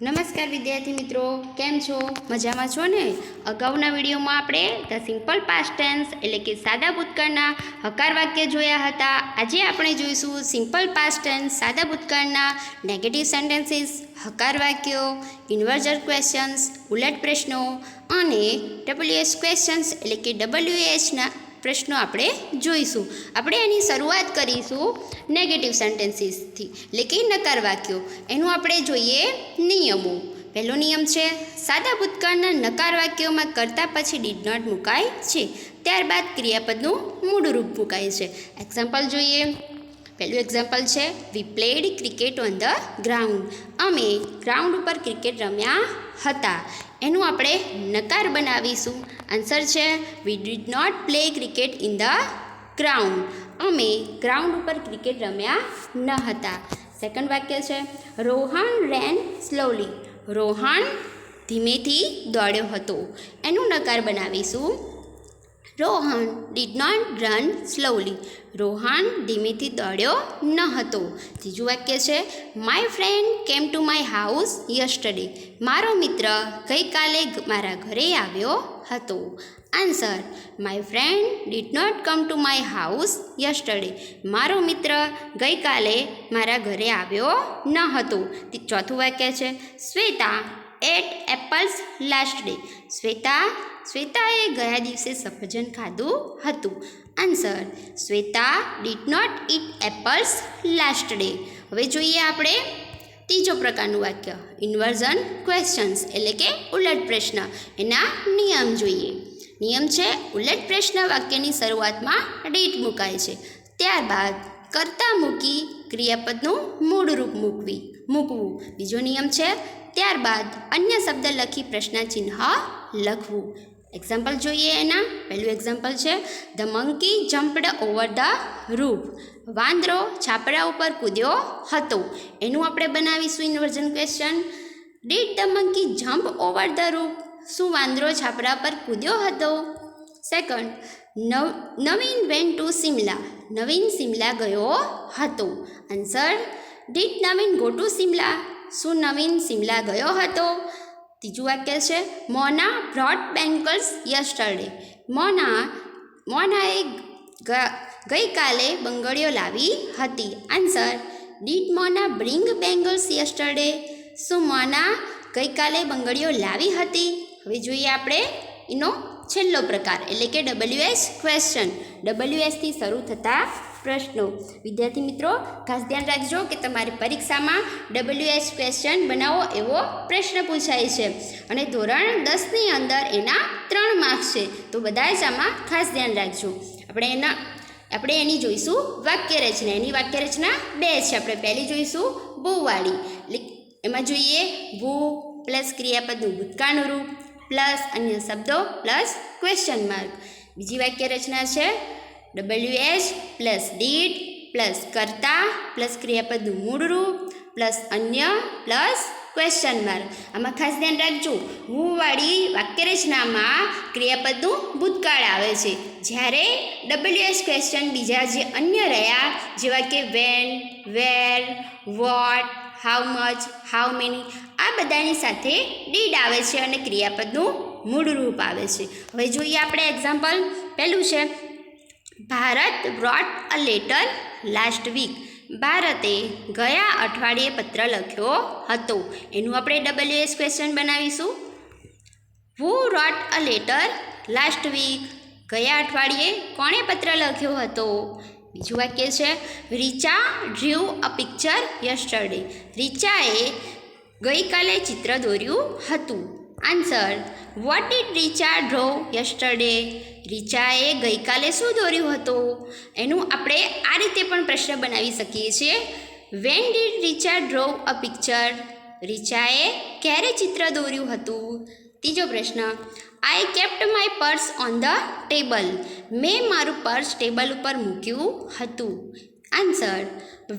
નમસ્કાર વિદ્યાર્થી મિત્રો, કેમ છો? મજામાં છો ને? અગાઉના વિડીયોમાં આપણે ધ સિમ્પલ પાસ્ટ ટેન્સ એટલે કે સાદા ભૂતકાળના હકાર વાક્ય જોયા હતા. આજે આપણે જોઈશું સિમ્પલ પાસ્ટ ટેન્સ સાદા ભૂતકાળના નેગેટિવ સેન્ટેન્સીસ, હકાર વાક્યો, ઇન્વર્ઝન ક્વેશ્ચન્સ, ઉલટ પ્રશ્નો અને WH ક્વેશ્ચન્સ એટલે કે WHના પ્રશ્નો આપણે જોઈશું. આપણે એની શરૂઆત કરીશું નેગેટિવ સેન્ટેન્સીસથી એટલે કે નકાર વાક્યો. એનું આપણે જોઈએ નિયમો. પહેલો નિયમ છે સાદા ભૂતકાળના નકાર વાક્યોમાં કરતા પછી ડીડ નોટ મુકાય છે, ત્યારબાદ ક્રિયાપદનું મૂળ રૂપ મુકાય છે. એક્ઝામ્પલ જોઈએ. પહેલું એક્ઝામ્પલ છે we played cricket on the ground. અમે ગ્રાઉન્ડ ઉપર ક્રિકેટ રમ્યા હતા. એનું આપણે નકાર બનાવીશું. આન્સર છે we did not play cricket in the ground. અમે ગ્રાઉન્ડ ઉપર ક્રિકેટ રમ્યા ન હતા. સેકન્ડ વાક્ય છે રોહન રેન સ્લોલી. રોહન ધીમેથી દોડ્યો હતો. એનું નકાર બનાવીશું Rohan did not run slowly. Rohan ધીમેથી દોડ્યો ન હતો. ત્રીજું વાક્ય છે my friend came to my house yesterday. મારો મિત્ર ગઈકાલે મારા ઘરે આવ્યો હતો. Answer my friend did not come to my house yesterday. મારો મિત્ર ગઈકાલે મારા ઘરે આવ્યો ન હતો. ચોથું વાક્ય છે Shweta ate apples last day. શ્વેતાએ ગયા દિવસે સફરજન ખાધું હતું. Answer Shweta did not eat apples last day. હવે જોઈએ આપણે ત્રીજો પ્રકારનું વાક્ય ઇન્વર્ઝન ક્વેશ્ચન્સ એટલે કે ઉલટ પ્રશ્ન. એના નિયમ જોઈએ. નિયમ છે ઉલટ પ્રશ્ન વાક્યની શરૂઆતમાં ડીડ મુકાય છે, ત્યારબાદ કર્તા મૂકી ક્રિયાપદનું મૂળ રૂપ મૂકવું. બીજો નિયમ છે ત્યારબાદ અન્ય શબ્દ લખી પ્રશ્ન ચિહ્ન લખવું. એક્ઝામ્પલ જોઈએ એના. પહેલું એક્ઝામ્પલ છે the monkey jumped over the roof. વાંદરો છાપરા ઉપર કૂદ્યો હતો. એનું આપણે બનાવીશું inversion question. Did the monkey jump over the roof. શું વાંદરો છાપરા પર કૂદ્યો હતો? Second Naveen went to Simla. Naveen Simla ગયો હતો. Answer did Naveen go to Simla. શું નવીન સિમલા ગયો હતો? ત્રીજું વાક્ય છે મોના બ્રોટ બેંગલ્સ યસ્ટરડે. મોનાએ ગઈકાલે બંગડીઓ લાવી હતી. Answer did Mona bring bangles yesterday. શું મોના ગઈકાલે બંગડીઓ લાવી હતી? હવે જોઈએ આપણે એનો છેલ્લો પ્રકાર એટલે કે WH ક્વેશ્ચન. WHથી શરૂ થતા પ્રશ્નો. વિદ્યાર્થી મિત્રો, ખાસ ધ્યાન રાખજો કે તમારી પરીક્ષામાં WH ક્વેશ્ચન બનાવો એવો પ્રશ્ન પૂછાય છે અને ધોરણ 10ની અંદર એના 3 માર્ક્સ છે. તો બધા જ આમાં ખાસ ધ્યાન રાખજો. આપણે એની જોઈશું વાક્ય રચના. એની વાક્ય રચના 2 છે. આપણે પહેલી જોઈશું ભૂવાળી. એટલે એમાં જોઈએ ભૂ પ્લસ ક્રિયાપદનું ભૂતકાળનું રૂપ પ્લસ અન્ય શબ્દો પ્લસ ક્વેશ્ચન માર્ક. બીજી વાક્ય રચના છે WH પ્લસ ડીડ પ્લસ કર્તા પ્લસ ક્રિયાપદનું મૂળ રૂપ પ્લસ અન્ય પ્લસ ક્વેશ્ચન માર્ક. આમાં ખાસ ધ્યાન રાખજો ભૂવાળી વાક્ય રચનામાં ક્રિયાપદનું ભૂતકાળ આવે છે, જ્યારે WH ક્વેશ્ચન બીજા જે અન્ય રહ્યા જેવા કે when, where, what, how much, how many આ બધાની સાથે ડીડ આવે છે અને ક્રિયાપદનું મૂળ રૂપ આવે છે. હવે જોઈએ આપણે એક્ઝામ્પલ. પહેલું છે Bharat brought a letter last week. ભારતે ગયા અઠવાડિયે પત્ર લખ્યો હતો. એનું આપણે WH ક્વેશ્ચન બનાવીશું. Who wrote a letter last week. ગયા અઠવાડિયે કોણે પત્ર લખ્યો હતો? બીજું વાક્ય છે Richa drew a picture yesterday. રીચાએ ગઈકાલે ચિત્ર દોર્યું હતું. Answer what did Richa draw yesterday. રીચાએ ગઈકાલે શું દોર્યું હતું? એનું આપણે આ રીતે પણ પ્રશ્ન બનાવી શકીએ છીએ. When did Richa draw a picture. રીચાએ ક્યારે ચિત્ર દોર્યું હતું? ત્રીજો પ્રશ્ન I kept my purse on the table. મેં મારું પર્સ ટેબલ ઉપર મૂક્યું હતું. Answer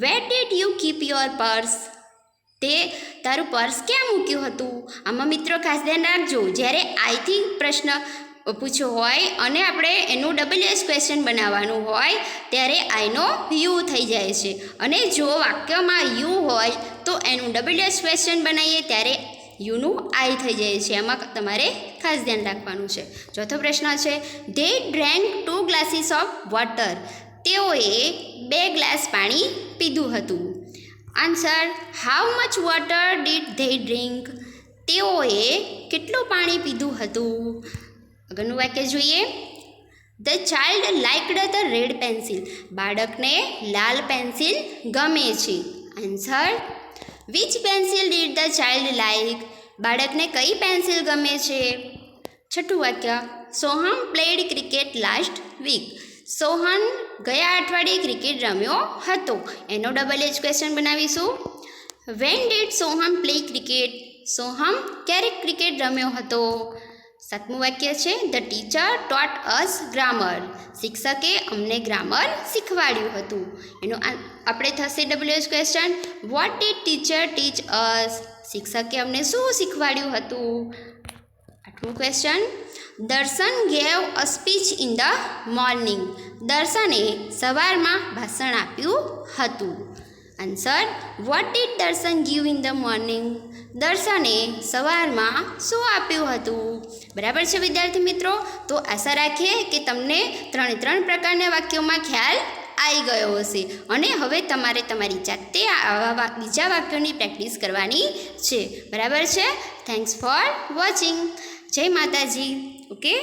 where did you keep your purse. તે તારું પર્સ ક્યાં મૂક્યું હતું? આમાં મિત્રો ખાસ ધ્યાન રાખજો, જ્યારે આઈથી પ્રશ્ન પૂછ્યો હોય અને આપણે એનું WH ક્વેશ્ચન બનાવવાનું હોય ત્યારે આઈનો યુ થઈ જાય છે, અને જો વાક્યમાં યુ હોય તો એનું WH ક્વેશ્ચન બનાવીએ ત્યારે યુનું આઈ થઈ જાય છે. એમાં તમારે ખાસ ધ્યાન રાખવાનું છે. ચોથો પ્રશ્ન છે, they drank 2 glasses of water. તેઓએ 2 ગ્લાસ પાણી પીધું હતું. Answer, how much water did they drink. તેઓએ કેટલું પાણી પીધું હતું. આગળનું વાક્ય જોઈએ. The child liked the red pencil. બાળકને લાલ પેન્સિલ ગમે છે. Answer, which pencil did the child like. બાળકને કઈ પેન્સિલ ગમે છે. છઠ્ઠું વાક્ય, Soham played cricket last week. Sohan ગયા અઠવાડિયે ક્રિકેટ રમ્યો હતો. એનો WH ક્વેશ્ચન બનાવીશું. When did Soham play cricket. સોહમ ક્યારેક ક્રિકેટ રમ્યો હતો. સાતમું વાક્ય છે, the teacher taught us grammar. શિક્ષકે અમને ગ્રામર શીખવાડ્યું હતું. એનું આપણે થશે WH question, what did teacher teach us. શિક્ષકે અમને શું શીખવાડ્યું હતું. આઠમું question, Darshan gave a speech in the morning. દર્શને સવારમાં ભાષણ આપ્યું હતું. Answer, what did Darshan give in the morning. દર્શને સવારમાં શું આપ્યું હતું. બરાબર છે વિદ્યાર્થી મિત્રો. તો આશા રાખીએ કે તમને 3 પ્રકારના વાક્યોમાં ખ્યાલ આવી ગયો હશે, અને હવે તમારે તમારી જાતે આવા બીજા વાક્યોની પ્રેક્ટિસ કરવાની છે. બરાબર છે. Thanks for watching. જય માતાજી. ઓકે.